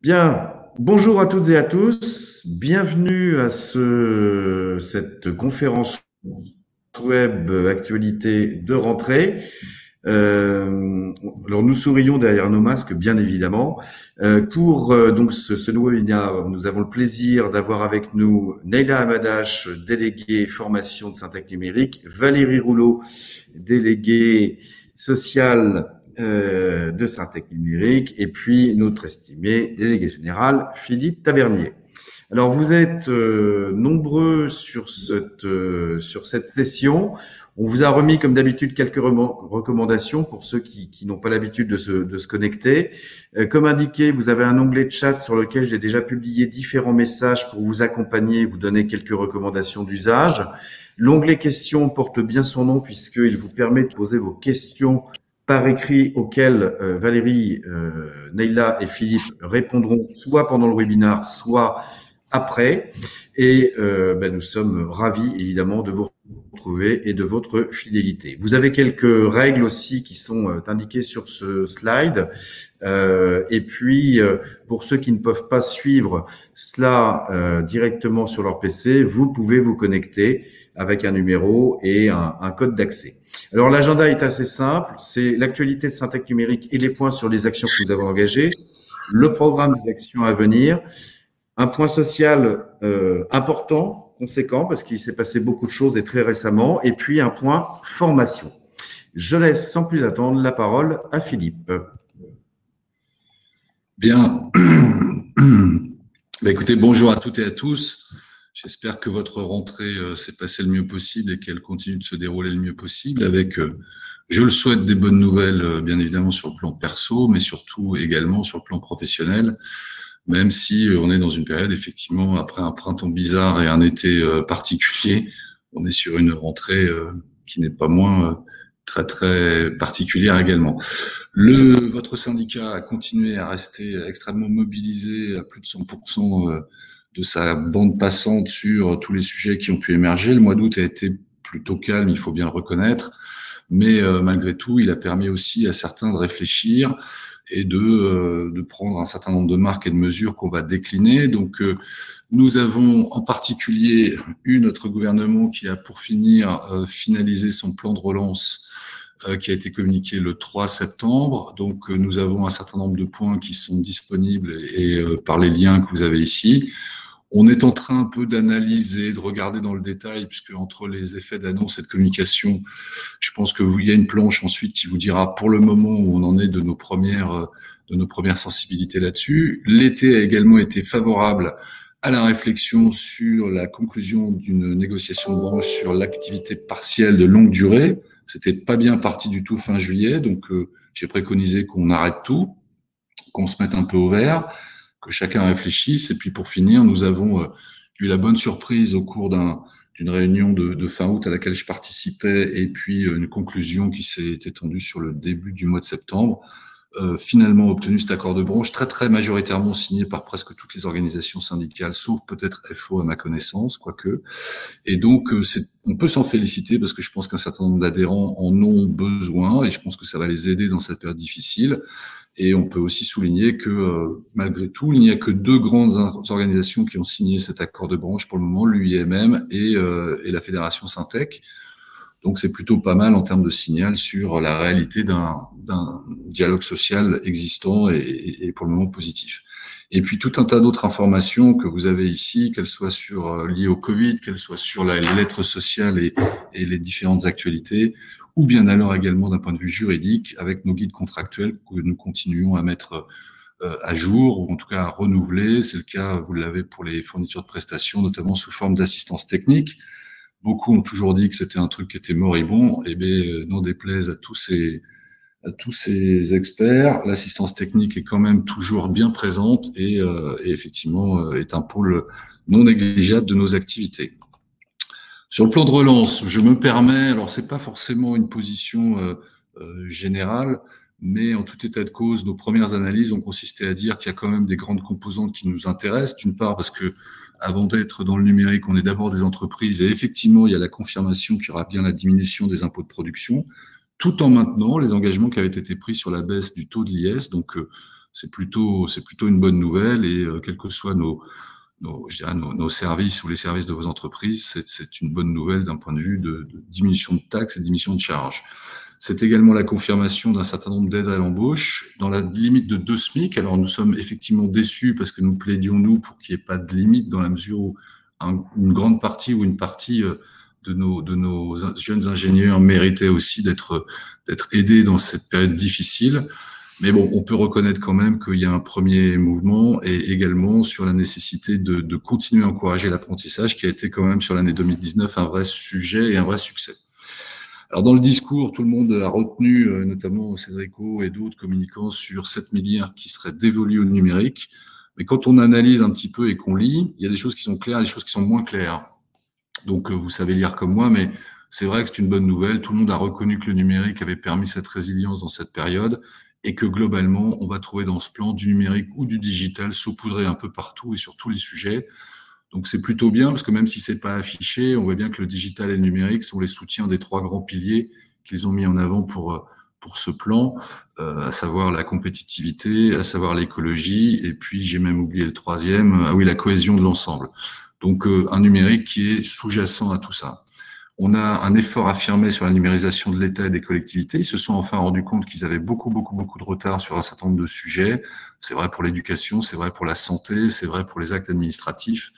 Bien, bonjour à toutes et à tous. Bienvenue à cette conférence web actualité de rentrée. Alors nous sourions derrière nos masques, bien évidemment. Pour donc ce nouveau webinaire, nous avons le plaisir d'avoir avec nous Neila Hamadache, déléguée formation de Syntec numérique, Valérie Rouleau, déléguée sociale de Syntec numérique, et puis notre estimé délégué général Philippe Tavernier. Alors vous êtes nombreux sur cette session. On vous a remis comme d'habitude quelques recommandations pour ceux qui n'ont pas l'habitude de se connecter. Comme indiqué, vous avez un onglet de chat sur lequel j'ai déjà publié différents messages pour vous accompagner, vous donner quelques recommandations d'usage. L'onglet questions porte bien son nom puisqu'il vous permet de poser vos questions par écrit auxquelles Valérie, Neila et Philippe répondront soit pendant le webinaire, soit après. Et nous sommes ravis, évidemment, de vous retrouver et de votre fidélité. Vous avez quelques règles aussi qui sont indiquées sur ce slide. Et puis, pour ceux qui ne peuvent pas suivre cela directement sur leur PC, vous pouvez vous connecter avec un numéro et un code d'accès. Alors, l'agenda est assez simple. C'est l'actualité de Syntec numérique et les points sur les actions que nous avons engagées, le programme des actions à venir, un point social important, conséquent, parce qu'il s'est passé beaucoup de choses et très récemment, et puis un point formation. Je laisse sans plus attendre la parole à Philippe. Bien. Écoutez, bonjour à toutes et à tous. J'espère que votre rentrée s'est passée le mieux possible et qu'elle continue de se dérouler le mieux possible avec, je le souhaite, des bonnes nouvelles, bien évidemment sur le plan perso, mais surtout également sur le plan professionnel, même si on est dans une période, effectivement, après un printemps bizarre et un été particulier, on est sur une rentrée qui n'est pas moins très particulière également. Votre syndicat a continué à rester extrêmement mobilisé à plus de 100% de sa bande passante sur tous les sujets qui ont pu émerger. Le mois d'août a été plutôt calme, il faut bien le reconnaître, mais malgré tout, il a permis aussi à certains de réfléchir et de prendre un certain nombre de marques et de mesures qu'on va décliner. Donc, nous avons en particulier eu notre gouvernement qui a, pour finir, finalisé son plan de relance qui a été communiqué le 3 septembre. Donc, nous avons un certain nombre de points qui sont disponibles et par les liens que vous avez ici. On est en train un peu d'analyser, de regarder dans le détail, puisque entre les effets d'annonce et de communication, je pense qu'il y a une planche ensuite qui vous dira pour le moment où on en est de nos premières sensibilités là-dessus. L'été a également été favorable à la réflexion sur la conclusion d'une négociation de branche sur l'activité partielle de longue durée. C'était pas bien parti du tout fin juillet, donc j'ai préconisé qu'on arrête tout, qu'on se mette un peu au vert, que chacun réfléchisse. Et puis pour finir, nous avons eu la bonne surprise au cours d'une réunion de fin août à laquelle je participais, et puis une conclusion qui s'est étendue sur le début du mois de septembre. Finalement obtenu cet accord de branche très majoritairement signé par presque toutes les organisations syndicales, sauf peut-être FO à ma connaissance, quoique. Et donc, on peut s'en féliciter parce que je pense qu'un certain nombre d'adhérents en ont besoin et je pense que ça va les aider dans cette période difficile. Et on peut aussi souligner que, malgré tout, il n'y a que deux grandes organisations qui ont signé cet accord de branche pour le moment, l'UIMM et la Fédération Syntec. Donc, c'est plutôt pas mal en termes de signal sur la réalité d'un dialogue social existant et pour le moment positif. Et puis, tout un tas d'autres informations que vous avez ici, qu'elles soient liées au Covid, qu'elles soient sur les lettres sociales et les différentes actualités, ou bien alors également d'un point de vue juridique, avec nos guides contractuels que nous continuons à mettre à jour, ou en tout cas à renouveler. C'est le cas, vous l'avez pour les fournitures de prestations, notamment sous forme d'assistance technique. Beaucoup ont toujours dit que c'était un truc qui était moribond. Eh bien, n'en déplaise à tous ces experts, l'assistance technique est quand même toujours bien présente et effectivement est un pôle non négligeable de nos activités. Sur le plan de relance, je me permets, alors c'est pas forcément une position générale, mais en tout état de cause, nos premières analyses ont consisté à dire qu'il y a quand même des grandes composantes qui nous intéressent. D'une part parce que avant d'être dans le numérique, on est d'abord des entreprises et effectivement, il y a la confirmation qu'il y aura bien la diminution des impôts de production, tout en maintenant les engagements qui avaient été pris sur la baisse du taux de l'IS. Donc, c'est plutôt une bonne nouvelle et quels que soient nos services ou les services de vos entreprises, c'est une bonne nouvelle d'un point de vue de diminution de taxes et de diminution de charges. C'est également la confirmation d'un certain nombre d'aides à l'embauche dans la limite de 2 SMIC. Alors nous sommes effectivement déçus parce que nous plaidions, nous, pour qu'il n'y ait pas de limite dans la mesure où une grande partie ou une partie de nos jeunes ingénieurs méritaient aussi d'être aidés dans cette période difficile. Mais bon, on peut reconnaître quand même qu'il y a un premier mouvement et également sur la nécessité de continuer à encourager l'apprentissage qui a été quand même sur l'année 2019 un vrai sujet et un vrai succès. Alors dans le discours, tout le monde a retenu, notamment Cédrico et d'autres communicants, sur 7 milliards qui seraient dévolus au numérique. Mais quand on analyse un petit peu et qu'on lit, il y a des choses qui sont claires et des choses qui sont moins claires. Donc vous savez lire comme moi, mais c'est vrai que c'est une bonne nouvelle. Tout le monde a reconnu que le numérique avait permis cette résilience dans cette période et que globalement, on va trouver dans ce plan du numérique ou du digital saupoudré un peu partout et sur tous les sujets. Donc c'est plutôt bien parce que même si c'est pas affiché, on voit bien que le digital et le numérique sont les soutiens des 3 grands piliers qu'ils ont mis en avant pour ce plan, à savoir la compétitivité, à savoir l'écologie, et puis j'ai même oublié le 3e, ah oui, la cohésion de l'ensemble. Donc un numérique qui est sous-jacent à tout ça. On a un effort affirmé sur la numérisation de l'État et des collectivités. Ils se sont enfin rendus compte qu'ils avaient beaucoup de retard sur un certain nombre de sujets. C'est vrai pour l'éducation, c'est vrai pour la santé, c'est vrai pour les actes administratifs.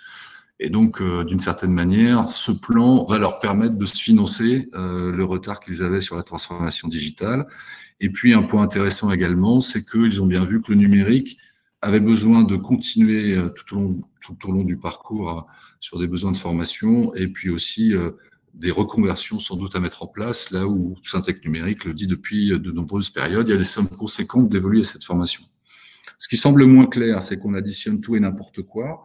Et donc, d'une certaine manière, ce plan va leur permettre de se financer le retard qu'ils avaient sur la transformation digitale. Et puis, un point intéressant également, c'est qu'ils ont bien vu que le numérique avait besoin de continuer tout au long du parcours sur des besoins de formation et puis aussi des reconversions sans doute à mettre en place, là où Syntec Numérique le dit depuis de nombreuses périodes, il y a des sommes conséquentes dévolues à cette formation. Ce qui semble moins clair, c'est qu'on additionne tout et n'importe quoi,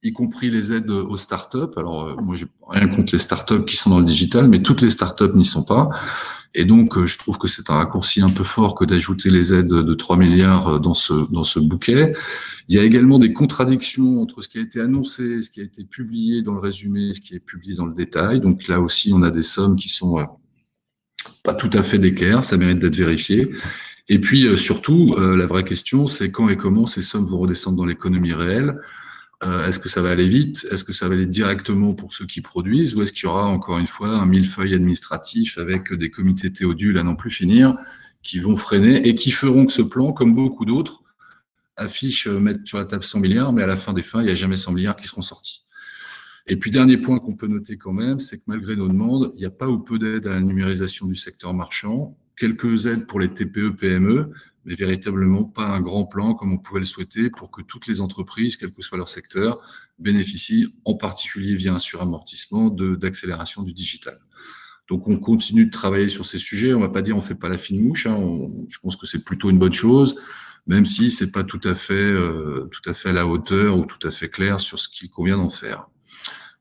y compris les aides aux startups. Alors, moi, j'ai rien contre les startups qui sont dans le digital, mais toutes les startups n'y sont pas. Et donc, je trouve que c'est un raccourci un peu fort que d'ajouter les aides de 3 milliards dans ce bouquet. Il y a également des contradictions entre ce qui a été annoncé, ce qui a été publié dans le résumé, ce qui est publié dans le détail. Donc là aussi, on a des sommes qui sont pas tout à fait d'équerre, ça mérite d'être vérifié. Et puis, surtout, la vraie question, c'est quand et comment ces sommes vont redescendre dans l'économie réelle. Est-ce que ça va aller vite? Est-ce que ça va aller directement pour ceux qui produisent? Ou est-ce qu'il y aura encore une fois un millefeuille administratif avec des comités théodules à n'en plus finir qui vont freiner et qui feront que ce plan, comme beaucoup d'autres, affiche mettre sur la table 100 milliards, mais à la fin des fins, il n'y a jamais 100 milliards qui seront sortis. Et puis, dernier point qu'on peut noter quand même, c'est que malgré nos demandes, il n'y a pas ou peu d'aide à la numérisation du secteur marchand, quelques aides pour les TPE, PME, mais véritablement pas un grand plan comme on pouvait le souhaiter pour que toutes les entreprises, quel que soit leur secteur, bénéficient en particulier via un suramortissement d'accélération du digital. Donc on continue de travailler sur ces sujets, on va pas dire on fait pas la fine mouche, hein, je pense que c'est plutôt une bonne chose, même si c'est pas tout à fait à la hauteur ou tout à fait clair sur ce qu'il convient d'en faire.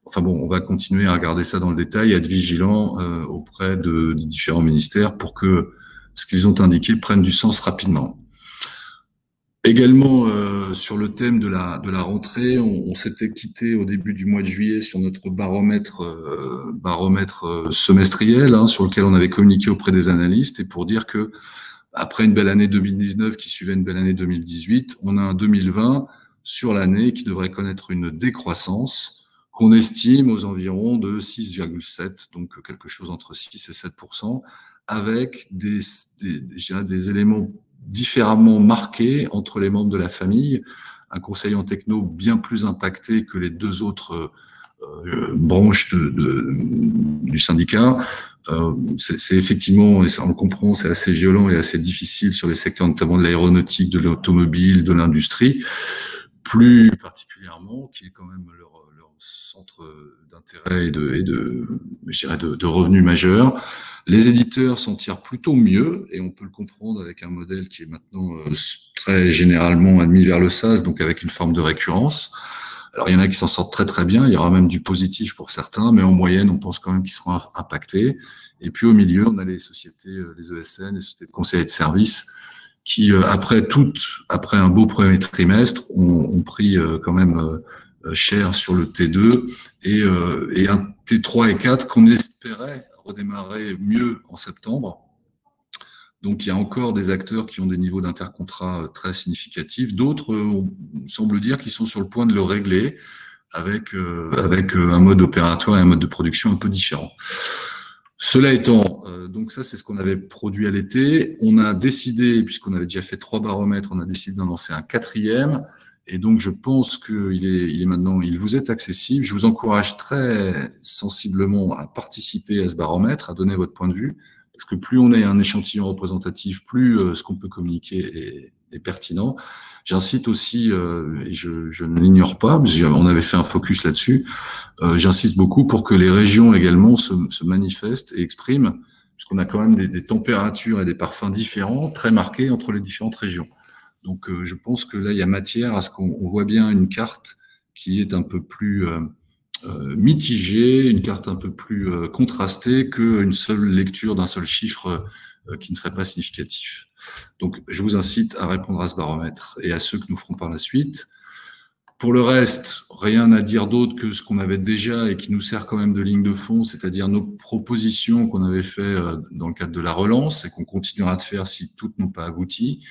Enfin bon, on va continuer à regarder ça dans le détail, à être vigilant auprès des différents ministères pour que ce qu'ils ont indiqué prenne du sens rapidement. Également, sur le thème de la rentrée, on s'était quitté au début du mois de juillet sur notre baromètre semestriel, hein, sur lequel on avait communiqué auprès des analystes, et pour dire que après une belle année 2019 qui suivait une belle année 2018, on a un 2020 sur l'année qui devrait connaître une décroissance qu'on estime aux environs de 6,7, donc quelque chose entre 6 et 7%, avec des éléments différemment marqués entre les membres de la famille, un conseiller en techno bien plus impacté que les 2 autres branches du syndicat. C'est effectivement, et ça on le comprend, c'est assez violent et assez difficile sur les secteurs notamment de l'aéronautique, de l'automobile, de l'industrie, plus particulièrement, qui est quand même leur centre d'intérêt et de revenus majeurs. Les éditeurs s'en tirent plutôt mieux, et on peut le comprendre avec un modèle qui est maintenant très généralement admis vers le SaaS, donc avec une forme de récurrence. Alors, il y en a qui s'en sortent très très bien, il y aura même du positif pour certains, mais en moyenne, on pense quand même qu'ils seront impactés. Et puis au milieu, on a les sociétés, les ESN, les sociétés de conseil et de services, qui, après un beau premier trimestre, ont pris quand même cher sur le T2 et un T3 et 4 qu'on espérait redémarrer mieux en septembre. Donc, il y a encore des acteurs qui ont des niveaux d'intercontrat très significatifs. D'autres, on semble dire qu'ils sont sur le point de le régler avec un mode opératoire et un mode de production un peu différent. Cela étant, donc ça, c'est ce qu'on avait produit à l'été. On a décidé, puisqu'on avait déjà fait 3 baromètres, on a décidé d'en lancer un 4e. Et donc, je pense qu'il est maintenant, il vous est accessible. Je vous encourage très sensiblement à participer à ce baromètre, à donner votre point de vue. Parce que plus on est un échantillon représentatif, plus ce qu'on peut communiquer est pertinent. J'incite aussi, et je ne l'ignore pas, parce qu'on avait fait un focus là-dessus, j'insiste beaucoup pour que les régions également se manifestent et expriment, puisqu'on a quand même des températures et des parfums différents, très marqués entre les différentes régions. Donc je pense que là, il y a matière à ce qu'on voit bien une carte qui est un peu plus mitigée, une carte un peu plus contrastée qu'une seule lecture d'un seul chiffre qui ne serait pas significatif. Donc, je vous incite à répondre à ce baromètre et à ceux que nous ferons par la suite. Pour le reste, rien à dire d'autre que ce qu'on avait déjà et qui nous sert quand même de ligne de fond, c'est-à-dire nos propositions qu'on avait fait dans le cadre de la relance et qu'on continuera de faire si toutes n'ont pas abouti.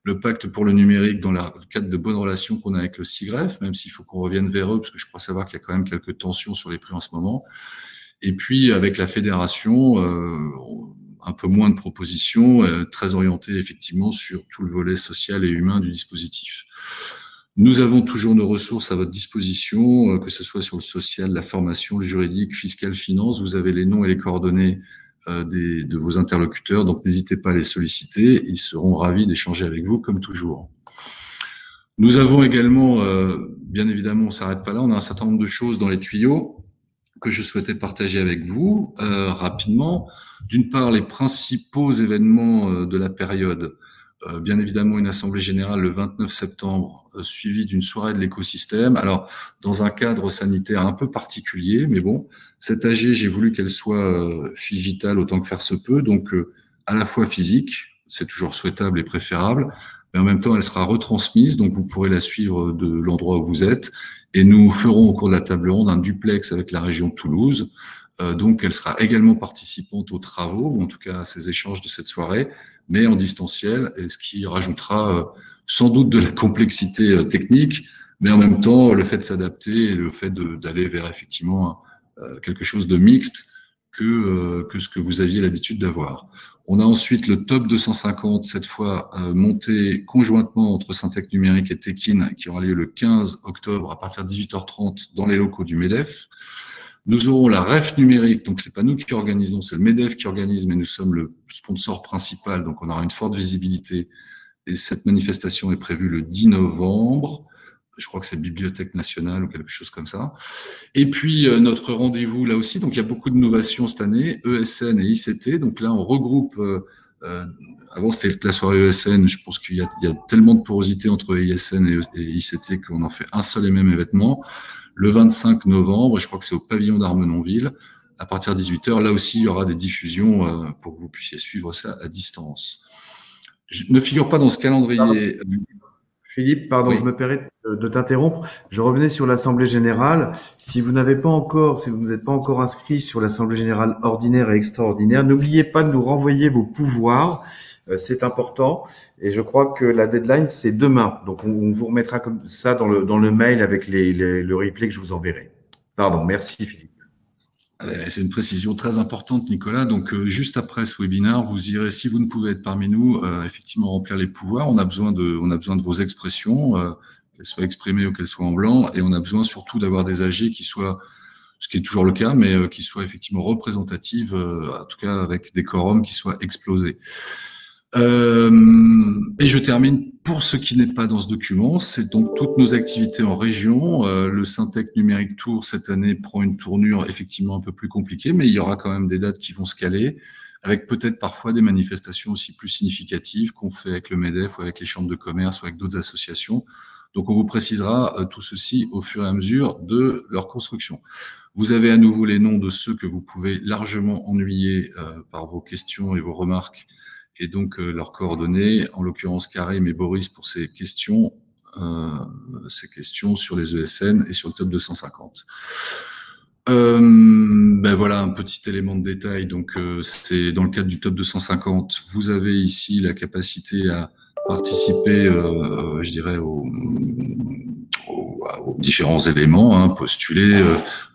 Le pacte pour le numérique dans le cadre de bonnes relations qu'on a avec le SIGREF, même s'il faut qu'on revienne vers eux, parce que je crois savoir qu'il y a quand même quelques tensions sur les prix en ce moment. Et puis, avec la fédération, un peu moins de propositions, très orientées effectivement sur tout le volet social et humain du dispositif. Nous avons toujours nos ressources à votre disposition, que ce soit sur le social, la formation, le juridique, fiscal, finance. Vous avez les noms et les coordonnées de vos interlocuteurs, donc n'hésitez pas à les solliciter, ils seront ravis d'échanger avec vous comme toujours. Nous avons également, bien évidemment, on s'arrête pas là, on a un certain nombre de choses dans les tuyaux que je souhaitais partager avec vous rapidement. D'une part, les principaux événements de la période, bien évidemment une assemblée générale le 29 septembre, suivie d'une soirée de l'écosystème. Alors, dans un cadre sanitaire un peu particulier, mais bon, cette AG, j'ai voulu qu'elle soit digitale autant que faire se peut, donc à la fois physique, c'est toujours souhaitable et préférable, mais en même temps, elle sera retransmise, donc vous pourrez la suivre de l'endroit où vous êtes, et nous ferons au cours de la table ronde un duplex avec la région de Toulouse, donc elle sera également participante aux travaux, ou en tout cas à ces échanges de cette soirée, mais en distanciel, et ce qui rajoutera sans doute de la complexité technique, mais en même temps le fait de s'adapter et le fait d'aller vers effectivement quelque chose de mixte que ce que vous aviez l'habitude d'avoir. On a ensuite le top 250, cette fois monté conjointement entre Syntec Numérique et Tekin, qui aura lieu le 15 octobre à partir de 18h30 dans les locaux du MEDEF. Nous aurons la REF numérique, donc c'est pas nous qui organisons, c'est le MEDEF qui organise, mais nous sommes le sponsor principal, donc on aura une forte visibilité. Et cette manifestation est prévue le 10 novembre. Je crois que c'est Bibliothèque nationale ou quelque chose comme ça. Et puis, notre rendez-vous là aussi, donc il y a beaucoup d'innovations cette année, ESN et ICT. Donc là, on regroupe, avant c'était la soirée ESN, je pense qu'il y a tellement de porosité entre ISN et ICT qu'on en fait un seul et même événement. Le 25 novembre, je crois que c'est au pavillon d'Armenonville, à partir de 18h. Là aussi, il y aura des diffusions pour que vous puissiez suivre ça à distance. Je ne figure pas dans ce calendrier. Philippe, pardon, oui. Je me permets de t'interrompre. Je revenais sur l'Assemblée générale. Si vous n'êtes pas encore inscrit sur l'Assemblée générale ordinaire et extraordinaire, n'oubliez pas de nous renvoyer vos pouvoirs. C'est important. Et je crois que la deadline, c'est demain. Donc, on vous remettra comme ça dans le mail avec le replay que je vous enverrai. Pardon, merci Philippe. C'est une précision très importante, Nicolas. Donc, juste après ce webinaire, vous irez, si vous ne pouvez être parmi nous, effectivement remplir les pouvoirs. On a besoin de vos expressions, qu'elles soient exprimées ou qu'elles soient en blanc, et on a besoin surtout d'avoir des AG qui soient, ce qui est toujours le cas, mais qui soient effectivement représentatives, en tout cas avec des quorums qui soient explosés. Et je termine pour ce qui n'est pas dans ce document, c'est donc toutes nos activités en région. Le Syntec Numérique Tour cette année prend une tournure effectivement un peu plus compliquée, mais il y aura quand même des dates qui vont se caler, avec peut-être parfois des manifestations aussi plus significatives qu'on fait avec le MEDEF ou avec les chambres de commerce ou avec d'autres associations. Donc on vous précisera tout ceci au fur et à mesure de leur construction. Vous avez à nouveau les noms de ceux que vous pouvez largement ennuyer par vos questions et vos remarques, et donc leurs coordonnées, en l'occurrence Karim et Boris pour ces questions sur les ESN et sur le top 250. Ben voilà un petit élément de détail. Donc, c'est dans le cadre du top 250. Vous avez ici la capacité à participer, je dirais, aux différents éléments, hein, postuler,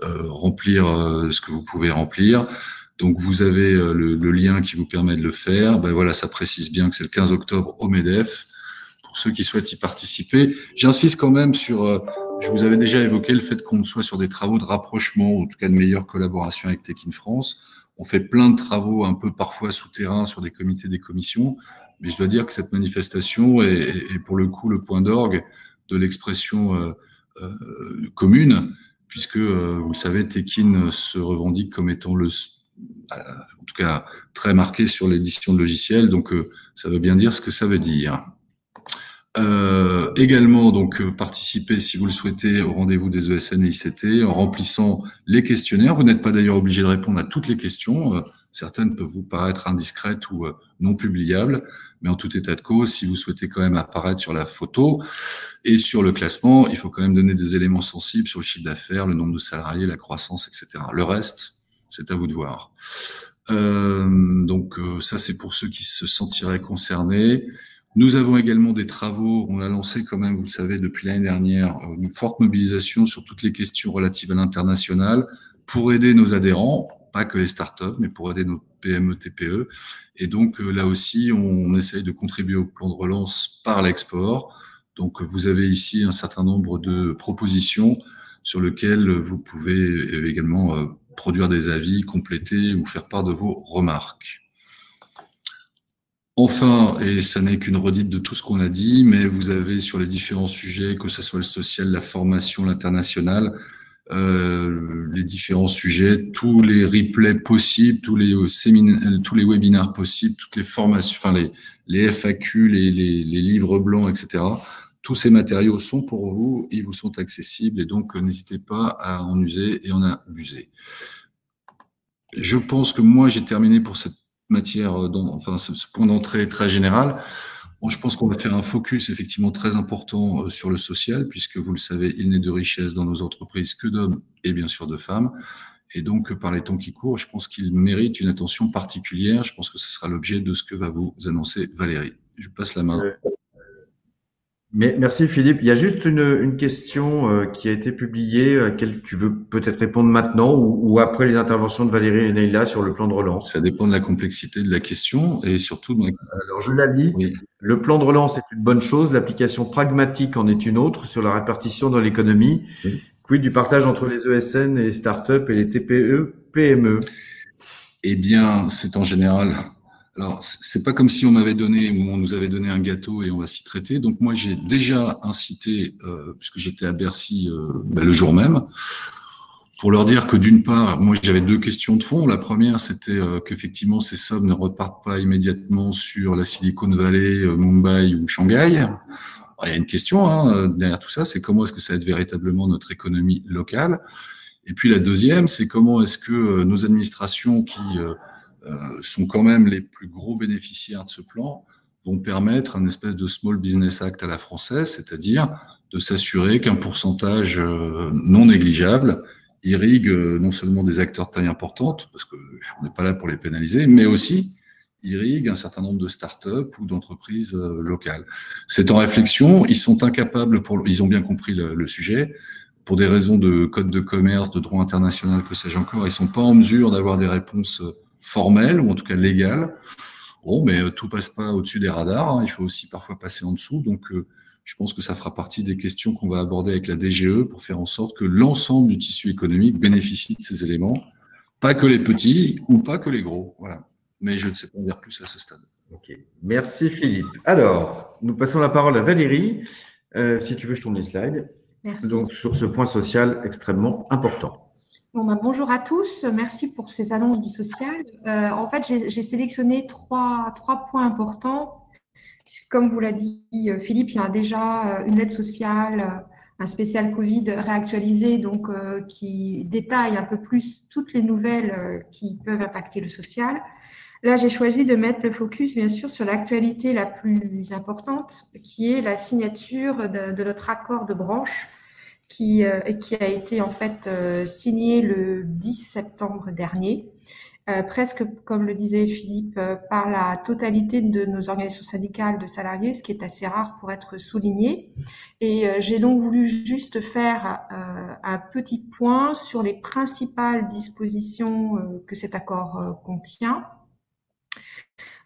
remplir ce que vous pouvez remplir. Donc, vous avez le lien qui vous permet de le faire. Ben voilà, ça précise bien que c'est le 15 octobre au MEDEF. Pour ceux qui souhaitent y participer, j'insiste quand même sur je vous avais déjà évoqué le fait qu'on soit sur des travaux de rapprochement, ou en tout cas de meilleure collaboration avec Tech in France. On fait plein de travaux un peu parfois souterrains sur des comités, des commissions, mais je dois dire que cette manifestation est pour le coup le point d'orgue de l'expression commune, puisque vous le savez, Tekin se revendique comme étant en tout cas très marqué sur l'édition de logiciels, donc ça veut bien dire ce que ça veut dire. Également, donc, participer, si vous le souhaitez, au rendez-vous des ESN et ICT en remplissant les questionnaires. Vous n'êtes pas d'ailleurs obligé de répondre à toutes les questions. Certaines peuvent vous paraître indiscrètes ou non publiables, mais en tout état de cause, si vous souhaitez quand même apparaître sur la photo et sur le classement, il faut quand même donner des éléments sensibles sur le chiffre d'affaires, le nombre de salariés, la croissance, etc. Le reste, c'est à vous de voir. Donc, ça, c'est pour ceux qui se sentiraient concernés. Nous avons également des travaux, on a lancé quand même, vous le savez, depuis l'année dernière, une forte mobilisation sur toutes les questions relatives à l'international pour aider nos adhérents, pas que les startups, mais pour aider nos PME, TPE. Et donc là aussi, on essaye de contribuer au plan de relance par l'export. Donc vous avez ici un certain nombre de propositions sur lesquelles vous pouvez également produire des avis, compléter ou faire part de vos remarques. Enfin, et ça n'est qu'une redite de tout ce qu'on a dit, mais vous avez sur les différents sujets, que ce soit le social, la formation, l'international, les différents sujets, tous les replays possibles, tous les séminaires, tous les webinaires possibles, toutes les formations, enfin les FAQ, les livres blancs, etc. Tous ces matériaux sont pour vous, ils vous sont accessibles et donc n'hésitez pas à en user et en abuser. Je pense que moi j'ai terminé pour cette matière, enfin ce point d'entrée très général. Bon, je pense qu'on va faire un focus effectivement très important sur le social, puisque vous le savez, il n'est de richesse dans nos entreprises que d'hommes et bien sûr de femmes. Et donc, par les temps qui courent, je pense qu'il mérite une attention particulière. Je pense que ce sera l'objet de ce que va vous annoncer Valérie. Je passe la main. Merci Philippe. Il y a juste une question qui a été publiée, à laquelle tu veux peut-être répondre maintenant ou après les interventions de Valérie et Neila sur le plan de relance. Ça dépend de la complexité de la question et surtout de Alors je la lis. Oui. Le plan de relance est une bonne chose, l'application pragmatique en est une autre sur la répartition dans l'économie. Oui. Quid du partage entre les ESN et les startups et les TPE, PME? Eh bien, c'est en général... Alors, c'est pas comme si on m'avait donné ou on nous avait donné un gâteau et on va s'y traiter. Donc moi, j'ai déjà incité, puisque j'étais à Bercy le jour même, pour leur dire que d'une part, moi j'avais deux questions de fond. La première, c'était qu'effectivement ces sommes ne repartent pas immédiatement sur la Silicon Valley, Mumbai ou Shanghai. Alors, il y a une question derrière tout ça, c'est comment est-ce que ça aide véritablement notre économie locale. Et puis la deuxième, c'est comment est-ce que nos administrations qui sont quand même les plus gros bénéficiaires de ce plan, vont permettre un espèce de Small Business Act à la française, c'est-à-dire de s'assurer qu'un pourcentage non négligeable irrigue non seulement des acteurs de taille importante, parce qu'on n'est pas là pour les pénaliser, mais aussi irrigue un certain nombre de startups ou d'entreprises locales. C'est en réflexion, ils sont incapables, ils ont bien compris le sujet, pour des raisons de code de commerce, de droit international, que sais-je encore, ils sont pas en mesure d'avoir des réponses formelle ou en tout cas légale. Bon, mais tout passe pas au-dessus des radars. Il faut aussi parfois passer en dessous. Donc, je pense que ça fera partie des questions qu'on va aborder avec la DGE pour faire en sorte que l'ensemble du tissu économique bénéficie de ces éléments. Pas que les petits ou pas que les gros. Voilà. Mais je ne sais pas en dire plus à ce stade. Ok. Merci Philippe. Alors, nous passons la parole à Valérie. Si tu veux, je tourne les slides. Merci. Donc, sur ce point social extrêmement important. Bon, bonjour à tous, merci pour ces annonces du social. En fait, j'ai sélectionné trois points importants. Comme vous l'a dit Philippe, il y a déjà une aide sociale, un spécial Covid réactualisé, donc qui détaille un peu plus toutes les nouvelles qui peuvent impacter le social. Là, j'ai choisi de mettre le focus, bien sûr, sur l'actualité la plus importante, qui est la signature de notre accord de branche, qui a été en fait signé le 10 septembre dernier, presque, comme le disait Philippe, par la totalité de nos organisations syndicales de salariés, ce qui est assez rare pour être souligné. Et j'ai donc voulu juste faire un petit point sur les principales dispositions que cet accord contient,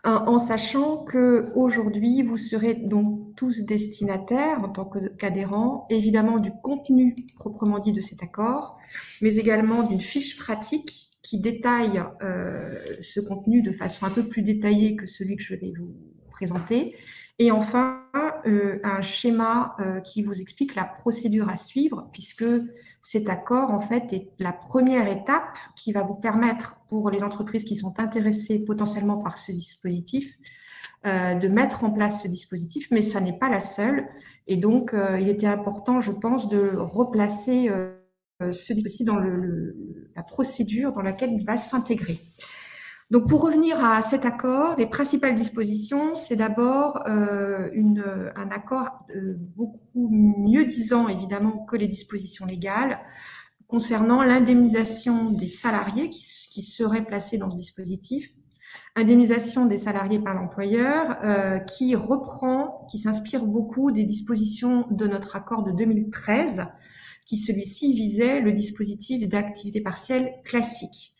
en sachant que aujourd'hui vous serez donc tous destinataires en tant qu'adhérents, évidemment du contenu proprement dit de cet accord, mais également d'une fiche pratique qui détaille ce contenu de façon un peu plus détaillée que celui que je vais vous présenter, et enfin un schéma qui vous explique la procédure à suivre, puisque cet accord, en fait, est la première étape qui va vous permettre, pour les entreprises qui sont intéressées potentiellement par ce dispositif, de mettre en place ce dispositif, mais ça n'est pas la seule. Et donc, il était important, je pense, de replacer ce dispositif dans la procédure dans laquelle il va s'intégrer. Donc, pour revenir à cet accord, les principales dispositions, c'est d'abord un accord beaucoup mieux disant, évidemment, que les dispositions légales concernant l'indemnisation des salariés qui seraient placés dans ce dispositif, indemnisation des salariés par l'employeur, qui s'inspire beaucoup des dispositions de notre accord de 2013, qui celui-ci visait le dispositif d'activité partielle classique.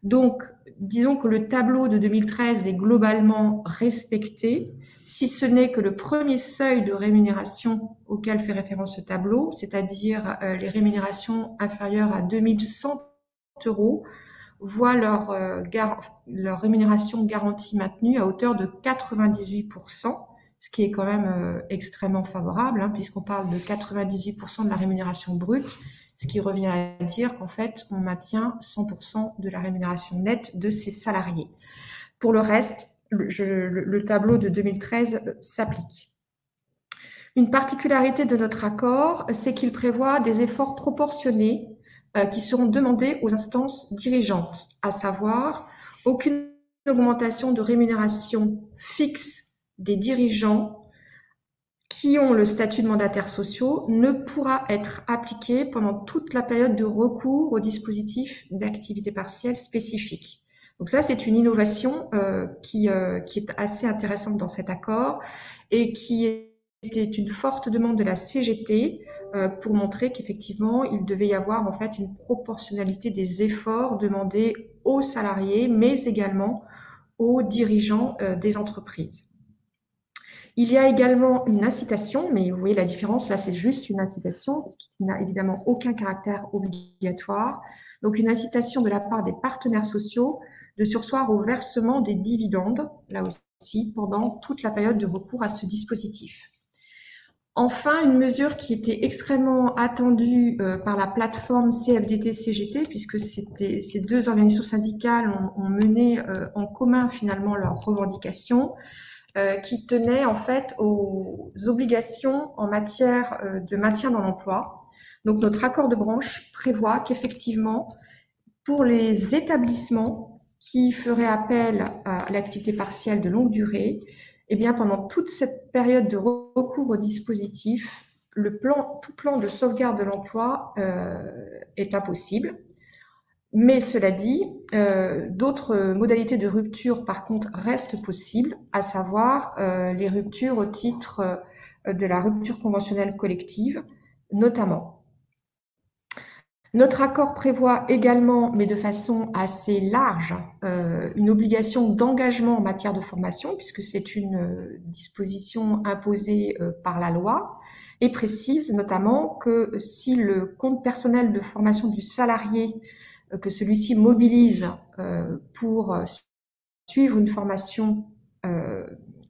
Donc, disons que le tableau de 2013 est globalement respecté, si ce n'est que le premier seuil de rémunération auquel fait référence ce tableau, c'est-à-dire les rémunérations inférieures à 2100 €, voit leur rémunération garantie maintenue à hauteur de 98%, ce qui est quand même extrêmement favorable, hein, puisqu'on parle de 98% de la rémunération brute, ce qui revient à dire qu'en fait, on maintient 100% de la rémunération nette de ses salariés. Pour le reste, le tableau de 2013 s'applique. Une particularité de notre accord, c'est qu'il prévoit des efforts proportionnés qui seront demandés aux instances dirigeantes, à savoir aucune augmentation de rémunération fixe des dirigeants qui ont le statut de mandataires sociaux ne pourra être appliquée pendant toute la période de recours au dispositif d'activité partielle spécifique. Donc ça, c'est une innovation qui est assez intéressante dans cet accord et qui était une forte demande de la CGT pour montrer qu'effectivement, il devait y avoir en fait une proportionnalité des efforts demandés aux salariés, mais également aux dirigeants des entreprises. Il y a également une incitation, mais vous voyez la différence, là c'est juste une incitation, qui n'a évidemment aucun caractère obligatoire. Donc une incitation de la part des partenaires sociaux de surseoir au versement des dividendes, là aussi, pendant toute la période de recours à ce dispositif. Enfin, une mesure qui était extrêmement attendue par la plateforme CFDT-CGT, puisque ces deux organisations syndicales ont mené en commun finalement leurs revendications, qui tenait en fait aux obligations en matière de maintien dans l'emploi. Donc notre accord de branche prévoit qu'effectivement, pour les établissements qui feraient appel à l'activité partielle de longue durée, eh bien pendant toute cette période de recours au dispositif, tout plan de sauvegarde de l'emploi est impossible. Mais cela dit, d'autres modalités de rupture, par contre, restent possibles, à savoir les ruptures au titre de la rupture conventionnelle collective, notamment. Notre accord prévoit également, mais de façon assez large, une obligation d'engagement en matière de formation, puisque c'est une disposition imposée par la loi, et précise notamment que si le compte personnel de formation du salarié que celui-ci mobilise pour suivre une formation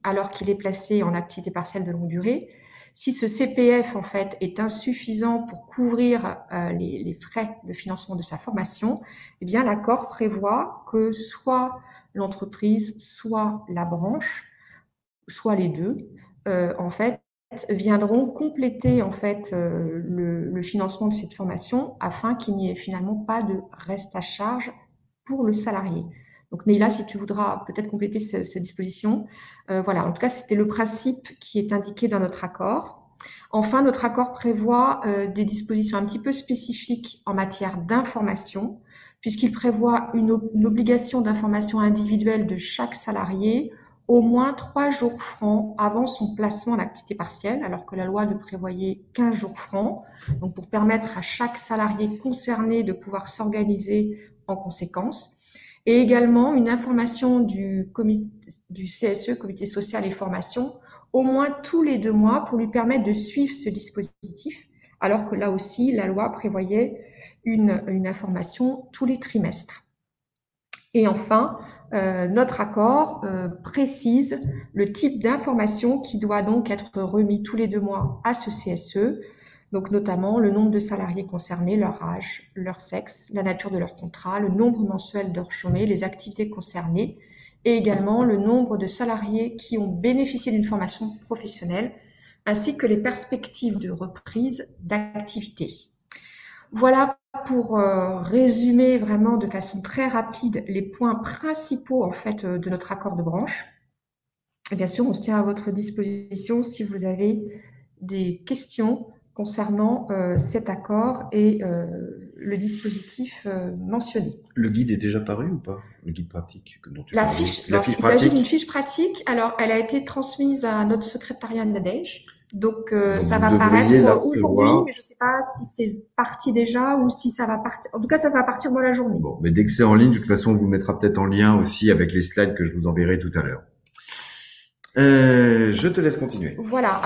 alors qu'il est placé en activité partielle de longue durée, si ce CPF en fait est insuffisant pour couvrir les frais de financement de sa formation, eh bien l'accord prévoit que soit l'entreprise, soit la branche, soit les deux, en fait, viendront compléter en fait le financement de cette formation afin qu'il n'y ait finalement pas de reste à charge pour le salarié. Donc Neila, si tu voudras peut-être compléter cette disposition. Voilà, en tout cas, c'était le principe qui est indiqué dans notre accord. Enfin, notre accord prévoit des dispositions un petit peu spécifiques en matière d'information, puisqu'il prévoit une obligation d'information individuelle de chaque salarié au moins 3 jours francs avant son placement en activité partielle, alors que la loi ne prévoyait qu'15 jours francs, donc pour permettre à chaque salarié concerné de pouvoir s'organiser en conséquence, et également une information du CSE, Comité social et formation, au moins tous les 2 mois pour lui permettre de suivre ce dispositif, alors que là aussi, la loi prévoyait une information tous les trimestres. Et enfin, notre accord précise le type d'information qui doit donc être remis tous les 2 mois à ce CSE, donc notamment le nombre de salariés concernés, leur âge, leur sexe, la nature de leur contrat, le nombre mensuel d'heures chômées, les activités concernées, et également le nombre de salariés qui ont bénéficié d'une formation professionnelle, ainsi que les perspectives de reprise d'activité. Voilà pour résumer vraiment de façon très rapide les points principaux en fait de notre accord de branche. Et bien sûr, on se tient à votre disposition si vous avez des questions concernant cet accord et le dispositif mentionné. Le guide est déjà paru ou pas? Le guide pratique dont tu La parlais. fiche, La alors, fiche il s'agit pratique. d'une fiche pratique. Alors, elle a été transmise à notre secrétariat de Nadège. Donc, ça vous va devriez la paraître aujourd'hui, recevoir. mais je ne sais pas si c'est parti déjà ou si ça va partir. En tout cas, ça va partir dans la journée. Bon, mais dès que c'est en ligne, de toute façon, on vous mettra peut-être en lien aussi avec les slides que je vous enverrai tout à l'heure. Je te laisse continuer. Voilà.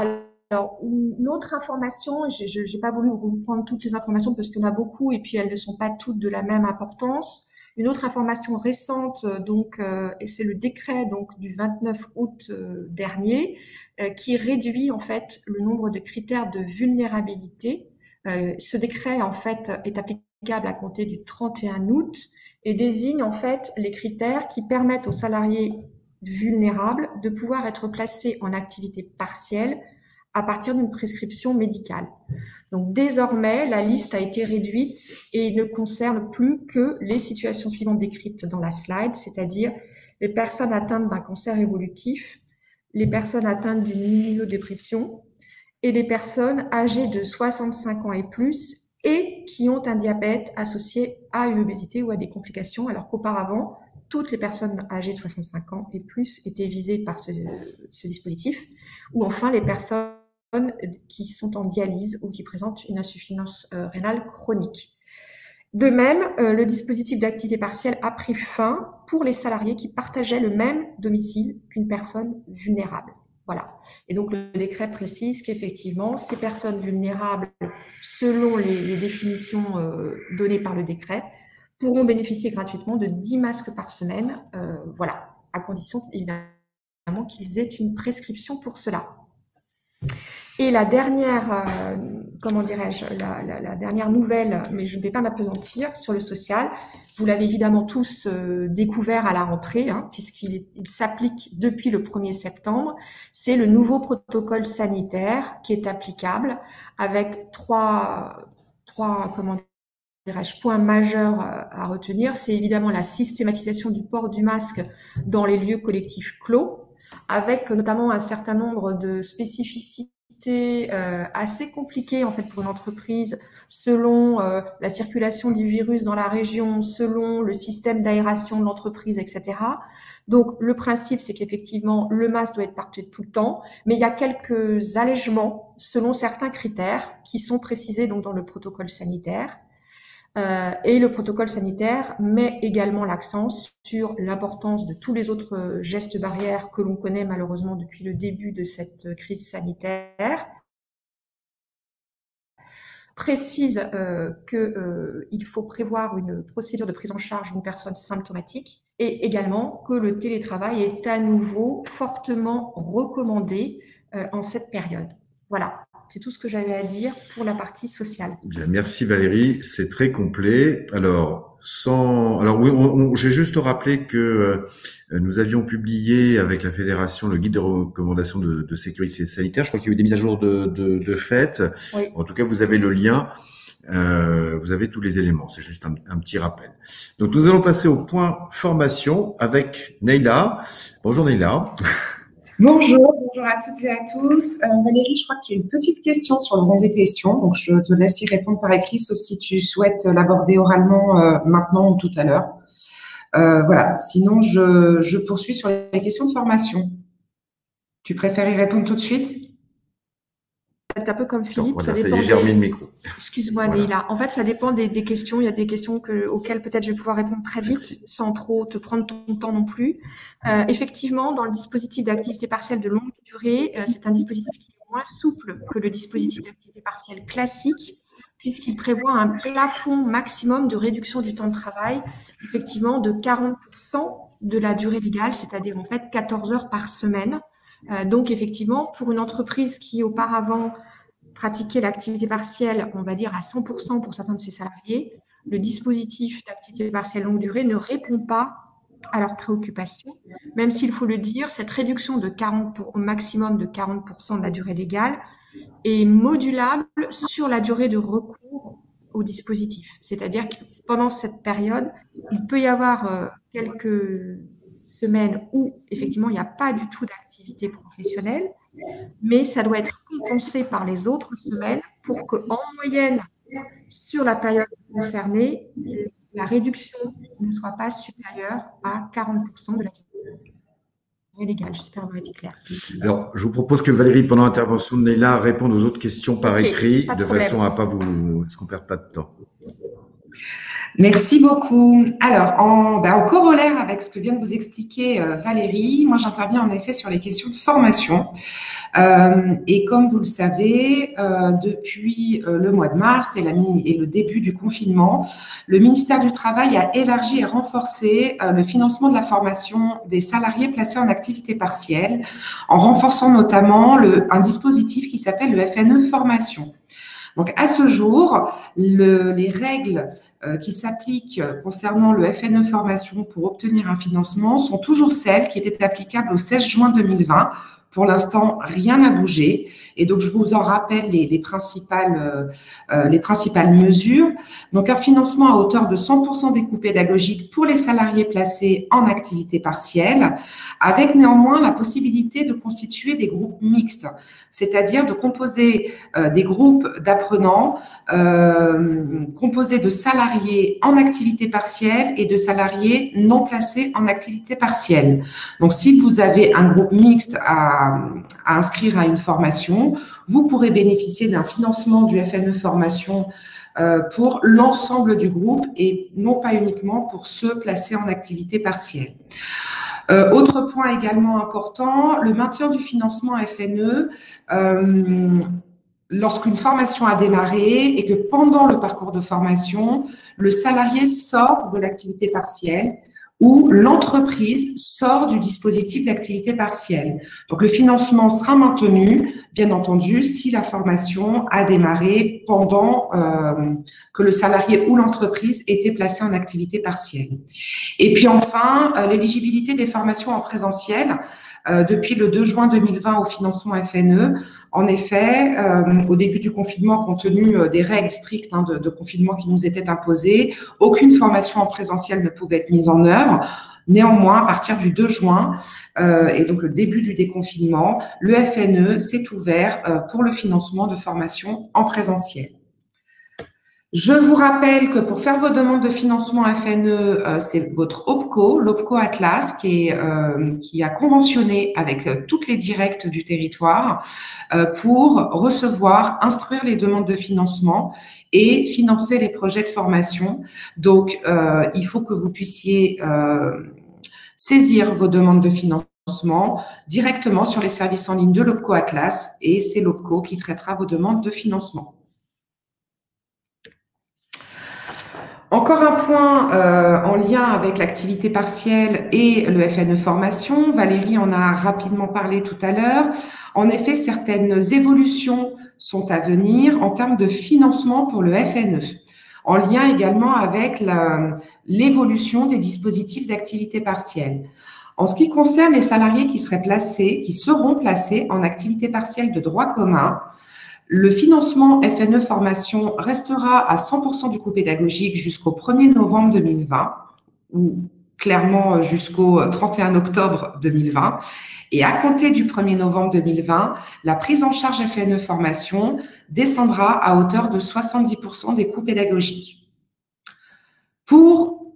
Alors, une autre information, je n'ai pas voulu vous prendre toutes les informations parce qu'il y en a beaucoup et puis elles ne sont pas toutes de la même importance. Une autre information récente, donc, et c'est le décret donc du 29 août dernier, qui réduit en fait le nombre de critères de vulnérabilité. Ce décret en fait est applicable à compter du 31 août et désigne en fait les critères qui permettent aux salariés vulnérables de pouvoir être placés en activité partielle à partir d'une prescription médicale. Donc désormais, la liste a été réduite et ne concerne plus que les situations suivantes décrites dans la slide, c'est-à-dire les personnes atteintes d'un cancer évolutif, les personnes atteintes d'une immunodépression et les personnes âgées de 65 ans et plus et qui ont un diabète associé à une obésité ou à des complications, alors qu'auparavant, toutes les personnes âgées de 65 ans et plus étaient visées par ce dispositif, ou enfin les personnes qui sont en dialyse ou qui présentent une insuffisance rénale chronique. De même, le dispositif d'activité partielle a pris fin pour les salariés qui partageaient le même domicile qu'une personne vulnérable. Voilà. Et donc, le décret précise qu'effectivement, ces personnes vulnérables, selon les définitions données par le décret, pourront bénéficier gratuitement de 10 masques par semaine, voilà, à condition évidemment qu'ils aient une prescription pour cela. Et la dernière, comment dirais-je, la dernière nouvelle, mais je ne vais pas m'appesantir sur le social, vous l'avez évidemment tous découvert à la rentrée, hein, puisqu'il s'applique depuis le 1er septembre, c'est le nouveau protocole sanitaire qui est applicable avec trois comment dirais-je, points majeurs à retenir. C'est évidemment la systématisation du port du masque dans les lieux collectifs clos, avec notamment un certain nombre de spécificités assez compliquées en fait pour une entreprise selon la circulation du virus dans la région, selon le système d'aération de l'entreprise, etc. Donc le principe, c'est qu'effectivement le masque doit être porté tout le temps, mais il y a quelques allègements selon certains critères qui sont précisés donc dans le protocole sanitaire. Et le protocole sanitaire met également l'accent sur l'importance de tous les autres gestes barrières que l'on connaît malheureusement depuis le début de cette crise sanitaire. Précise qu'il faut prévoir une procédure de prise en charge d'une personne symptomatique et également que le télétravail est à nouveau fortement recommandé en cette période. Voilà. C'est tout ce que j'avais à dire pour la partie sociale. Bien, merci Valérie, c'est très complet. Alors, oui, j'ai juste rappelé que nous avions publié avec la fédération le guide de recommandation de sécurité sanitaire. Je crois qu'il y a eu des mises à jour de fait. Oui. En tout cas, vous avez le lien. Vous avez tous les éléments. C'est juste un petit rappel. Donc, nous allons passer au point formation avec Neila. Bonjour Neila. Bonjour à toutes et à tous. Valérie, je crois que tu as une petite question sur le banc des questions, donc je te laisse y répondre par écrit, sauf si tu souhaites l'aborder oralement maintenant ou tout à l'heure. Voilà, sinon je poursuis sur les questions de formation. Tu préfères y répondre tout de suite? C'est un peu comme Philippe. Voilà, ça y est, j'ai remis le micro. Excuse-moi, Voilà. Neila. En fait, ça dépend des questions. Il y a des questions auxquelles peut-être je vais pouvoir répondre très vite, sans trop te prendre ton temps non plus. Effectivement, dans le dispositif d'activité partielle de longue durée, c'est un dispositif qui est moins souple que le dispositif d'activité partielle classique, puisqu'il prévoit un plafond maximum de réduction du temps de travail, effectivement, de 40% de la durée légale, c'est-à-dire en fait 14 heures par semaine. Donc, effectivement, pour une entreprise qui auparavant pratiquait l'activité partielle, on va dire à 100% pour certains de ses salariés, le dispositif d'activité partielle longue durée ne répond pas à leurs préoccupations, même s'il faut le dire, cette réduction de au maximum de 40% de la durée légale est modulable sur la durée de recours au dispositif. C'est-à-dire que pendant cette période, il peut y avoir quelques semaines où effectivement il n'y a pas du tout d'activité professionnelle, mais ça doit être compensé par les autres semaines pour qu'en moyenne, sur la période concernée, la réduction ne soit pas supérieure à 40% de la durée légale. J'espère avoir été clair. Alors, je vous propose que Valérie, pendant l'intervention de Neila, réponde aux autres questions par écrit, de façon à pas qu'on ne perde pas de temps. Merci beaucoup. Alors, en corollaire avec ce que vient de vous expliquer Valérie, moi j'interviens en effet sur les questions de formation. Et comme vous le savez, depuis le mois de mars et le début du confinement, le ministère du Travail a élargi et renforcé le financement de la formation des salariés placés en activité partielle, en renforçant notamment un dispositif qui s'appelle le FNE Formation. Donc, à ce jour, les règles qui s'appliquent concernant le FNE Formation pour obtenir un financement sont toujours celles qui étaient applicables au 16 juin 2020. Pour l'instant, rien n'a bougé. Et donc, je vous en rappelle les principales mesures. Donc, un financement à hauteur de 100% des coûts pédagogiques pour les salariés placés en activité partielle, avec néanmoins la possibilité de constituer des groupes mixtes, c'est-à-dire de composer des groupes d'apprenants composés de salariés en activité partielle et de salariés non placés en activité partielle. Donc, si vous avez un groupe mixte à inscrire à une formation, vous pourrez bénéficier d'un financement du FNE Formation pour l'ensemble du groupe et non pas uniquement pour ceux placés en activité partielle. Autre point également important, le maintien du financement FNE lorsqu'une formation a démarré et que pendant le parcours de formation, le salarié sort de l'activité partielle ou l'entreprise sort du dispositif d'activité partielle. Donc, le financement sera maintenu, bien entendu, si la formation a démarré pendant que le salarié ou l'entreprise était placé en activité partielle. Et puis enfin, l'éligibilité des formations en présentiel. Depuis le 2 juin 2020 au financement FNE. En effet, au début du confinement, compte tenu des règles strictes de confinement qui nous étaient imposées, aucune formation en présentiel ne pouvait être mise en œuvre. Néanmoins, à partir du 2 juin, et donc le début du déconfinement, le FNE s'est ouvert pour le financement de formations en présentiel. Je vous rappelle que pour faire vos demandes de financement FNE, c'est votre OPCO, l'OPCO Atlas, qui a conventionné avec toutes les directs du territoire pour recevoir, instruire les demandes de financement et financer les projets de formation. Donc, il faut que vous puissiez saisir vos demandes de financement directement sur les services en ligne de l'OPCO Atlas et c'est l'OPCO qui traitera vos demandes de financement. Encore un point en lien avec l'activité partielle et le FNE Formation. Valérie en a rapidement parlé tout à l'heure. En effet, certaines évolutions sont à venir en termes de financement pour le FNE, en lien également avec l'évolution des dispositifs d'activité partielle. En ce qui concerne les salariés qui seront placés en activité partielle de droit commun, le financement FNE Formation restera à 100% du coût pédagogique jusqu'au 1er novembre 2020, ou clairement jusqu'au 31 octobre 2020. Et à compter du 1er novembre 2020, la prise en charge FNE formation descendra à hauteur de 70% des coûts pédagogiques. Pour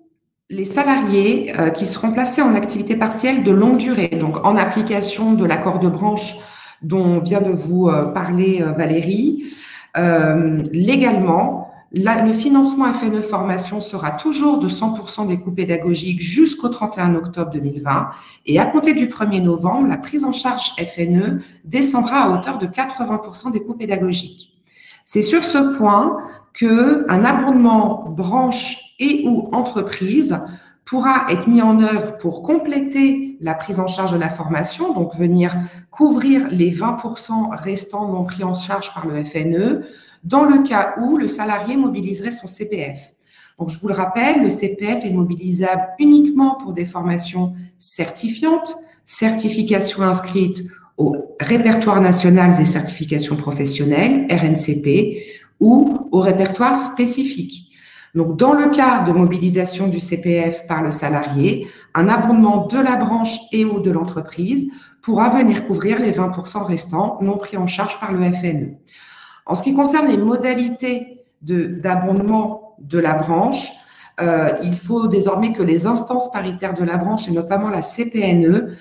les salariés qui seront placés en activité partielle de longue durée, donc en application de l'accord de branche dont vient de vous parler Valérie, légalement, le financement FNE formation sera toujours de 100% des coûts pédagogiques jusqu'au 31 octobre 2020 et à compter du 1er novembre, la prise en charge FNE descendra à hauteur de 80% des coûts pédagogiques. C'est sur ce point qu'un abondement branche et ou entreprise pourra être mis en œuvre pour compléter la prise en charge de la formation, donc venir couvrir les 20% restants non pris en charge par le FNE, dans le cas où le salarié mobiliserait son CPF. Donc, je vous le rappelle, le CPF est mobilisable uniquement pour des formations certifiantes, certifications inscrites au répertoire national des certifications professionnelles, RNCP, ou au répertoire spécifique. Donc, dans le cas de mobilisation du CPF par le salarié, un abondement de la branche et ou de l'entreprise pourra venir couvrir les 20% restants non pris en charge par le FNE. En ce qui concerne les modalités d'abondement de la branche, il faut désormais que les instances paritaires de la branche, et notamment la CPNE,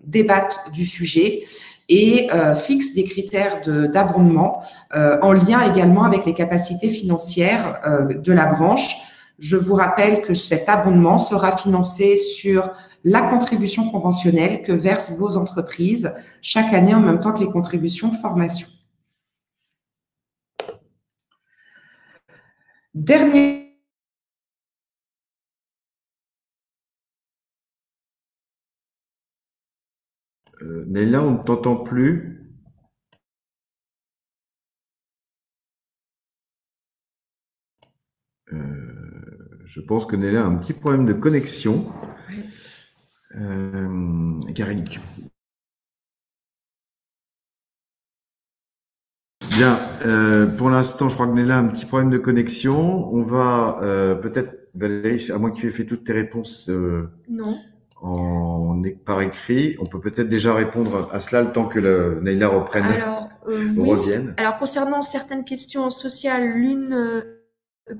débattent du sujet et fixent des critères d'abondement en lien également avec les capacités financières de la branche. Je vous rappelle que cet abondement sera financé sur la contribution conventionnelle que versent vos entreprises chaque année en même temps que les contributions formation. Dernier. Neila, on ne t'entend plus. Je pense que Neila a un petit problème de connexion. Karine. Bien, pour l'instant, je crois que Neila a un petit problème de connexion. On va peut-être, Valérie, à moins que tu aies fait toutes tes réponses non. Par écrit, on peut peut-être déjà répondre à cela le temps que Neila reprenne, revienne. Alors, concernant certaines questions sociales, l'une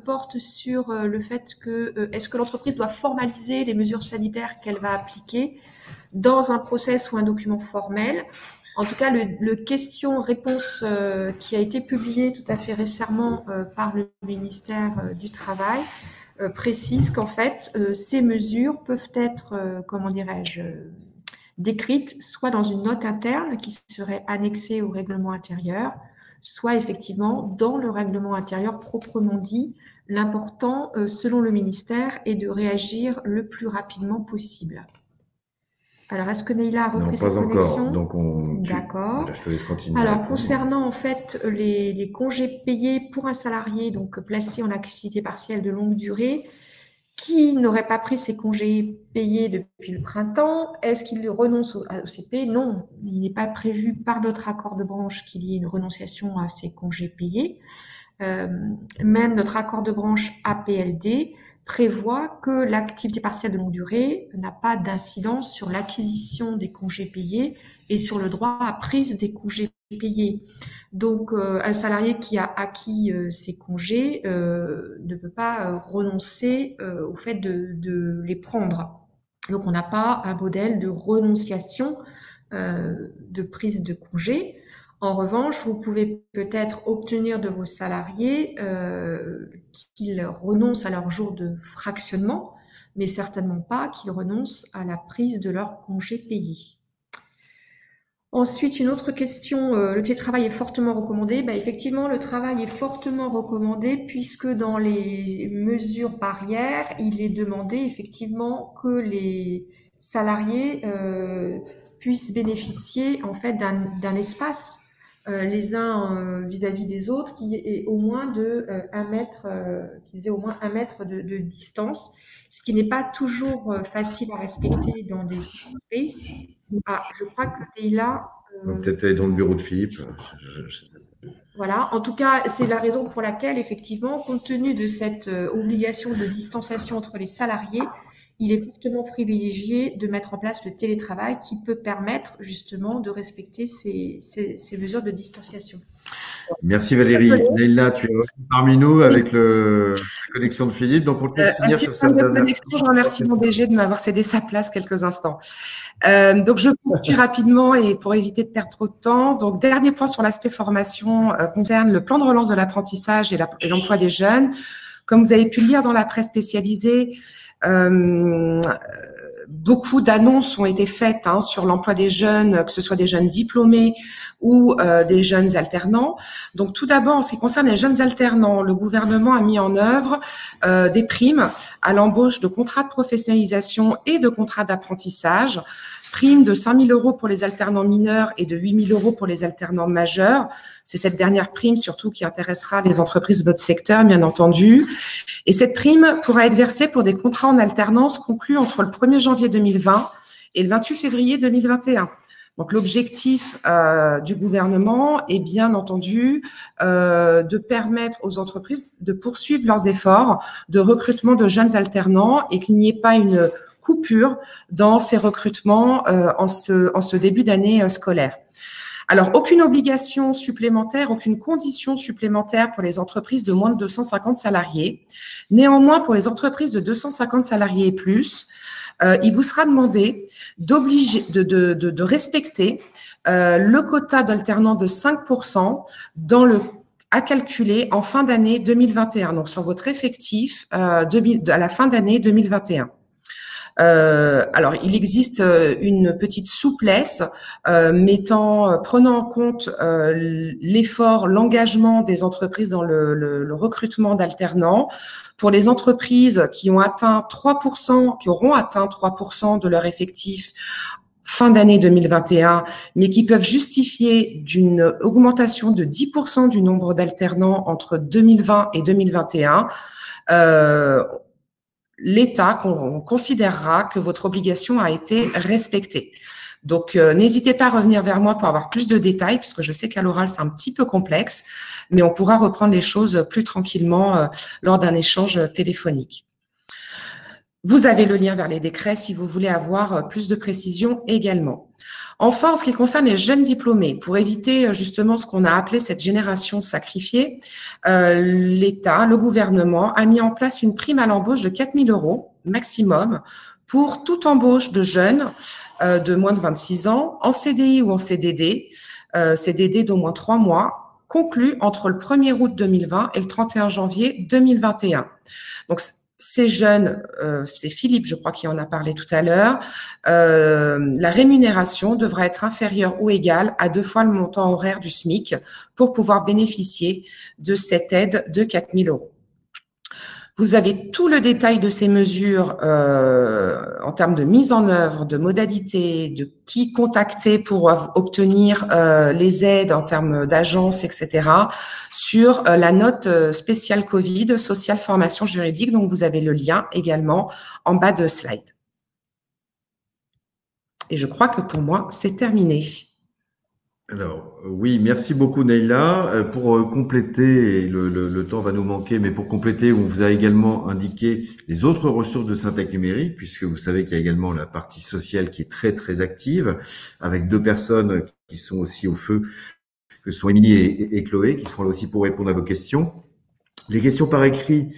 porte sur le fait que est-ce que l'entreprise doit formaliser les mesures sanitaires qu'elle va appliquer dans un process ou un document formel. En tout cas, le question-réponse qui a été publié tout à fait récemment par le ministère du Travail précise qu'en fait, ces mesures peuvent être, comment dirais-je, décrites soit dans une note interne qui serait annexée au règlement intérieur, soit effectivement dans le règlement intérieur proprement dit. L'important, selon le ministère, est de réagir le plus rapidement possible. Alors, est-ce que Neila a repris sa connexion? Non, pas encore. D'accord. Je te laisse continuer. Alors, concernant en fait les congés payés pour un salarié donc placé en activité partielle de longue durée, qui n'aurait pas pris ses congés payés depuis le printemps, est-ce qu'il renonce au CP? Non, il n'est pas prévu par notre accord de branche qu'il y ait une renonciation à ces congés payés. Même notre accord de branche APLD prévoit que l'activité partielle de longue durée n'a pas d'incidence sur l'acquisition des congés payés et sur le droit à prise des congés payés. Donc, un salarié qui a acquis ses congés ne peut pas renoncer au fait de les prendre. Donc, on n'a pas un modèle de renonciation de prise de congés. En revanche, vous pouvez peut-être obtenir de vos salariés qu'ils renoncent à leur jour de fractionnement, mais certainement pas qu'ils renoncent à la prise de leurs congés payés. Ensuite, une autre question, le télétravail est fortement recommandé. Effectivement, le travail est fortement recommandé puisque dans les mesures barrières, il est demandé effectivement que les salariés puissent bénéficier en fait d'un espace les uns vis-à-vis des autres qui est au moins de 1 mètre, qu'ils aient au moins 1 mètre de distance, ce qui n'est pas toujours facile à respecter dans des entreprises. Je crois que Neila. Peut-être aller dans le bureau de Philippe. Voilà, en tout cas, c'est la raison pour laquelle, effectivement, compte tenu de cette obligation de distanciation entre les salariés, il est fortement privilégié de mettre en place le télétravail qui peut permettre justement de respecter ces mesures de distanciation. Merci Valérie. Leïla, tu es parmi nous avec la connexion de Philippe. Donc, on te laisse finir sur cette dernière connexion. Je remercie mon DG de m'avoir cédé sa place quelques instants. Donc, je poursuis rapidement et pour éviter de perdre trop de temps. Donc, dernier point sur l'aspect formation concerne le plan de relance de l'apprentissage et l'emploi des jeunes. Comme vous avez pu le lire dans la presse spécialisée, beaucoup d'annonces ont été faites sur l'emploi des jeunes, que ce soit des jeunes diplômés ou des jeunes alternants. Donc tout d'abord, en ce qui concerne les jeunes alternants, le gouvernement a mis en œuvre des primes à l'embauche de contrats de professionnalisation et de contrats d'apprentissage. Prime de 5 000 € pour les alternants mineurs et de 8 000 € pour les alternants majeurs. C'est cette dernière prime surtout qui intéressera les entreprises de notre secteur, bien entendu. Et cette prime pourra être versée pour des contrats en alternance conclus entre le 1er janvier 2020 et le 28 février 2021. Donc, l'objectif du gouvernement est bien entendu de permettre aux entreprises de poursuivre leurs efforts de recrutement de jeunes alternants et qu'il n'y ait pas une coupure dans ces recrutements en ce début d'année scolaire. Alors, aucune obligation supplémentaire, aucune condition supplémentaire pour les entreprises de moins de 250 salariés. Néanmoins, pour les entreprises de 250 salariés et plus, il vous sera demandé de respecter le quota d'alternants de 5% à calculer en fin d'année 2021, donc sur votre effectif à la fin d'année 2021. Alors, il existe une petite souplesse prenant en compte l'effort, l'engagement des entreprises dans le recrutement d'alternants. Pour les entreprises qui auront atteint 3% de leur effectif fin d'année 2021, mais qui peuvent justifier d'une augmentation de 10% du nombre d'alternants entre 2020 et 2021, l'État considérera que votre obligation a été respectée. Donc, n'hésitez pas à revenir vers moi pour avoir plus de détails, puisque je sais qu'à l'oral, c'est un petit peu complexe, mais on pourra reprendre les choses plus tranquillement lors d'un échange téléphonique. Vous avez le lien vers les décrets si vous voulez avoir plus de précision également. Enfin, en ce qui concerne les jeunes diplômés, pour éviter justement ce qu'on a appelé cette génération sacrifiée, l'État, le gouvernement a mis en place une prime à l'embauche de 4 000 € maximum pour toute embauche de jeunes de moins de 26 ans, en CDI ou en CDD, CDD d'au moins 3 mois, conclus entre le 1er août 2020 et le 31 janvier 2021. Donc, ces jeunes, c'est Philippe, je crois, qui en a parlé tout à l'heure, la rémunération devra être inférieure ou égale à 2 fois le montant horaire du SMIC pour pouvoir bénéficier de cette aide de 4 000 €. Vous avez tout le détail de ces mesures en termes de mise en œuvre, de modalités, de qui contacter pour obtenir les aides en termes d'agence, etc. sur la note spéciale Covid, sociale formation juridique. Donc, vous avez le lien également en bas de slide. Et je crois que pour moi, c'est terminé. Alors, oui, merci beaucoup Neïla. Pour compléter, et le temps va nous manquer, mais pour compléter, on vous a également indiqué les autres ressources de Syntec Numérique, puisque vous savez qu'il y a également la partie sociale qui est très, très active, avec 2 personnes qui sont aussi au feu, que sont Émilie et Chloé, qui seront là aussi pour répondre à vos questions. Les questions par écrit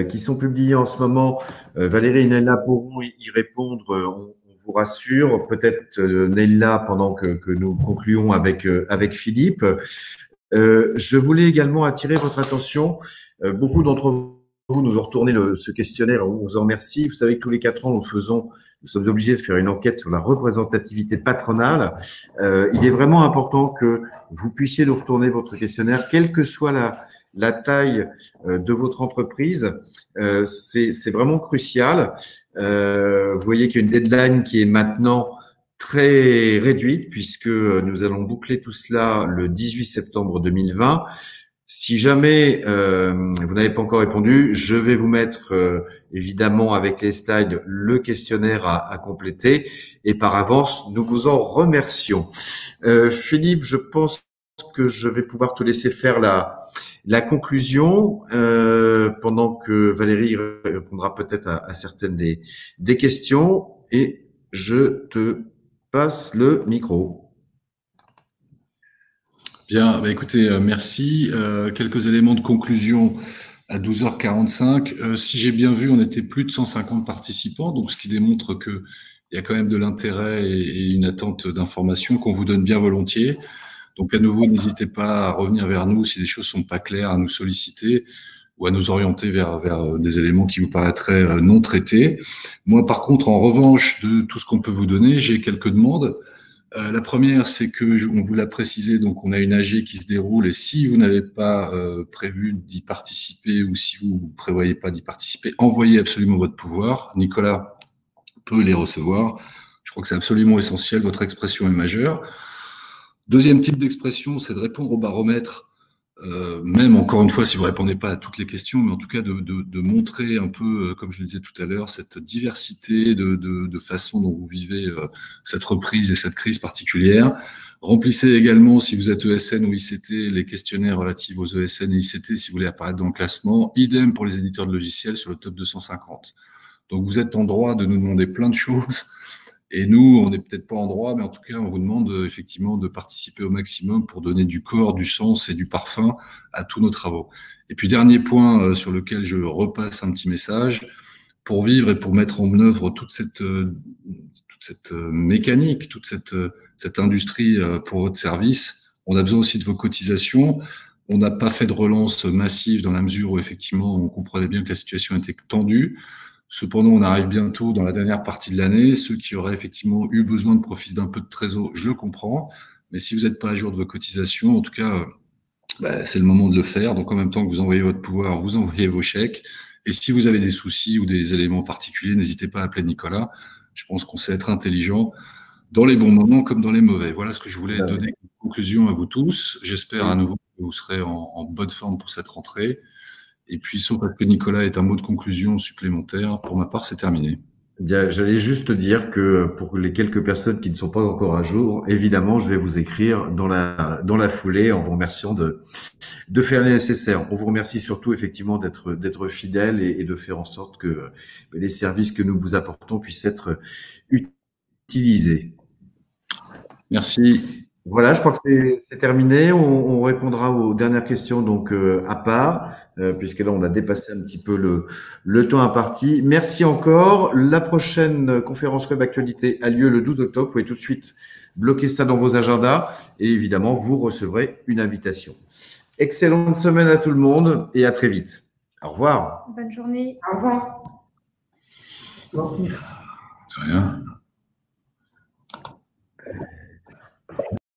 qui sont publiées en ce moment, Valérie et Neïla pourront y répondre. Je vous rassure, peut-être Neïla pendant que nous concluons avec Philippe. Je voulais également attirer votre attention. Beaucoup d'entre vous nous ont retourné ce questionnaire, on vous en remercie. Vous savez que tous les 4 ans, nous sommes obligés de faire une enquête sur la représentativité patronale. Il est vraiment important que vous puissiez nous retourner votre questionnaire, quelle que soit la taille de votre entreprise. C'est vraiment crucial. Vous voyez qu'il y a une deadline qui est maintenant très réduite puisque nous allons boucler tout cela le 18 septembre 2020. Si jamais vous n'avez pas encore répondu, je vais vous mettre évidemment avec les slides le questionnaire à compléter et par avance, nous vous en remercions. Philippe, je pense que je vais pouvoir te laisser faire la conclusion pendant que Valérie répondra peut-être à certaines des questions. Et je te passe le micro. Bien, bah écoutez, merci. Quelques éléments de conclusion à 12h45. Si j'ai bien vu, on était plus de 150 participants, donc ce qui démontre qu'il y a quand même de l'intérêt et une attente d'information qu'on vous donne bien volontiers. Donc à nouveau, n'hésitez pas à revenir vers nous si des choses sont pas claires, à nous solliciter ou à nous orienter vers des éléments qui vous paraîtraient non traités. Moi, par contre, en revanche de tout ce qu'on peut vous donner, j'ai quelques demandes. La première, c'est que on vous l'a précisé, donc on a une AG qui se déroule et si vous n'avez pas prévu d'y participer ou si vous ne prévoyez pas d'y participer, envoyez absolument votre pouvoir. Nicolas peut les recevoir. Je crois que c'est absolument essentiel, votre expression est majeure. Deuxième type d'expression, c'est de répondre au baromètre, même encore une fois si vous répondez pas à toutes les questions, mais en tout cas de montrer un peu, comme je le disais tout à l'heure, cette diversité de façon dont vous vivez cette reprise et cette crise particulière. Remplissez également, si vous êtes ESN ou ICT, les questionnaires relatifs aux ESN et ICT si vous voulez apparaître dans le classement. Idem pour les éditeurs de logiciels sur le top 250. Donc vous êtes en droit de nous demander plein de choses. Et nous, on n'est peut-être pas en droit, mais en tout cas, on vous demande effectivement de participer au maximum pour donner du corps, du sens et du parfum à tous nos travaux. Et puis, dernier point sur lequel je repasse un petit message, pour vivre et pour mettre en œuvre toute cette mécanique, toute cette industrie pour votre service, on a besoin aussi de vos cotisations. On n'a pas fait de relance massive dans la mesure où effectivement, on comprenait bien que la situation était tendue. Cependant, on arrive bientôt dans la dernière partie de l'année. Ceux qui auraient effectivement eu besoin de profiter d'un peu de trésor, je le comprends. Mais si vous n'êtes pas à jour de vos cotisations, en tout cas, c'est le moment de le faire. Donc, en même temps que vous envoyez votre pouvoir, vous envoyez vos chèques. Et si vous avez des soucis ou des éléments particuliers, n'hésitez pas à appeler Nicolas. Je pense qu'on sait être intelligent dans les bons moments comme dans les mauvais. Voilà ce que je voulais donner comme conclusion à vous tous. J'espère à nouveau que vous serez en bonne forme pour cette rentrée. Et puis, sauf parce que Nicolas est un mot de conclusion supplémentaire, pour ma part, c'est terminé. Eh bien, j'allais juste dire que pour les quelques personnes qui ne sont pas encore à jour, évidemment, je vais vous écrire dans la foulée en vous remerciant de faire le nécessaire. On vous remercie surtout effectivement d'être fidèle et de faire en sorte que les services que nous vous apportons puissent être utilisés. Merci. Voilà, je crois que c'est terminé. On répondra aux dernières questions donc à part, puisque là on a dépassé un petit peu le temps imparti. Merci encore. La prochaine conférence web actualité a lieu le 12 octobre. Vous pouvez tout de suite bloquer ça dans vos agendas et évidemment vous recevrez une invitation. Excellente semaine à tout le monde et à très vite. Au revoir. Bonne journée. Au revoir. Bon, merci. De rien.